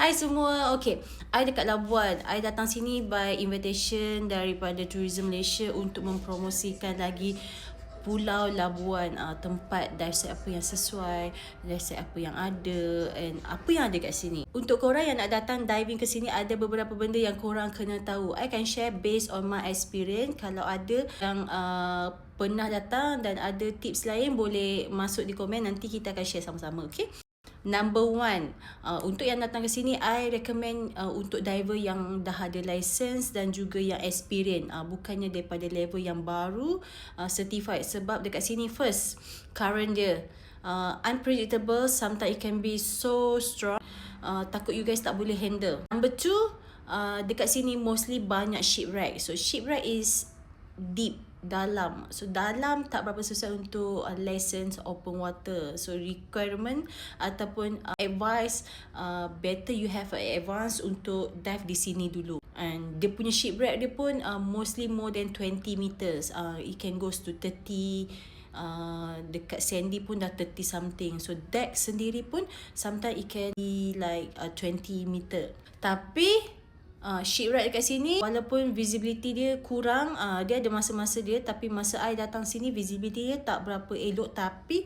Hai semua, okay. I dekat Labuan. I datang sini by invitation daripada Tourism Malaysia untuk mempromosikan lagi Pulau Labuan, tempat dive site apa yang sesuai, dive site apa yang ada and apa yang ada kat sini. Untuk korang yang nak datang diving ke sini, ada beberapa benda yang korang kena tahu. I can share based on my experience. Kalau ada yang pernah datang dan ada tips lain, boleh masuk di komen, nanti kita akan share sama-sama, okay? Number one, untuk yang datang ke sini, I recommend untuk diver yang dah ada license dan juga yang experience, bukannya daripada level yang baru, certified. Sebab dekat sini first, current dia unpredictable, sometimes it can be so strong, takut you guys tak boleh handle. Number two, dekat sini mostly banyak shipwreck. So shipwreck is deep, dalam. So dalam tak berapa susah untuk license open water. So requirement ataupun advice, better you have an advance untuk dive di sini dulu. And dia punya shipwreck dia pun mostly more than 20 meters. It can goes to 30, dekat sandy pun dah 30 something. So deck sendiri pun sometimes it can be like 20 meter. Tapi shipwreck dekat sini, walaupun visibility dia kurang, dia ada masa-masa dia, tapi masa I datang sini visibility dia tak berapa elok. Tapi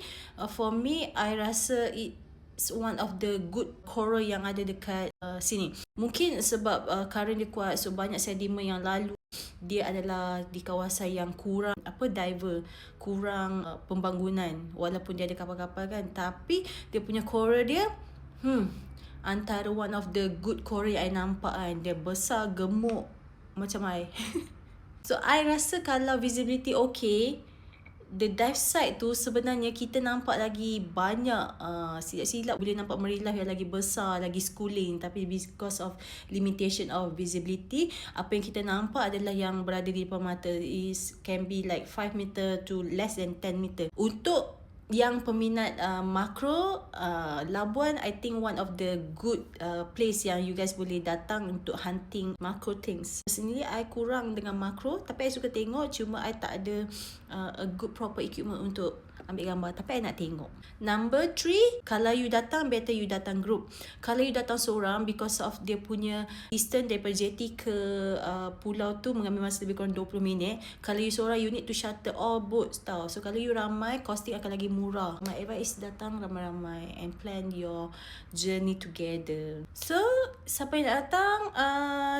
for me, I rasa it's one of the good coral yang ada dekat sini. Mungkin sebab current dia kuat, so banyak sedimen yang lalu. Dia adalah di kawasan yang kurang diver, kurang pembangunan. Walaupun dia ada kapal-kapal kan, tapi dia punya coral dia antara one of the good coral yang I nampak kan. Dia besar, gemuk macam I. So I rasa kalau visibility okay, the dive site tu sebenarnya kita nampak lagi banyak, silap-silap boleh nampak marine life yang lagi besar, lagi schooling. Tapi because of limitation of visibility, apa yang kita nampak adalah yang berada di depan mata is can be like 5 meter to less than 10 meter. Untuk yang peminat makro, Labuan I think one of the good place yang you guys boleh datang untuk hunting macro things. Sendiri I kurang dengan makro, tapi I suka tengok, cuma I tak ada a good proper equipment untuk ambil gambar, tapi I nak tengok. Number 3, kalau you datang, better you datang group. Kalau you datang seorang, because of dia punya distance daripada jetty ke pulau tu mengambil masa lebih kurang 20 minit. Kalau you seorang, you need to charter all boats tau. So kalau you ramai, costing akan lagi murah. My advice is datang ramai-ramai and plan your journey together. So siapa yang nak datang,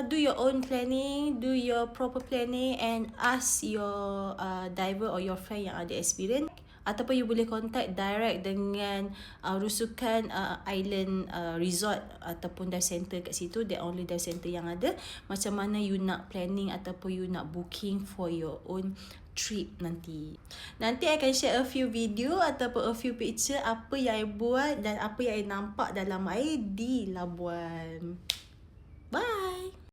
do your own planning, do your proper planning and ask your diver or your friend yang ada experience. Ataupun you boleh contact direct dengan rusukan island resort ataupun dive center kat situ. The only dive center yang ada. Macam mana you nak planning ataupun you nak booking for your own trip nanti. Nanti I akan share a few video ataupun a few picture apa yang I buat dan apa yang I nampak dalam air di Labuan. Bye!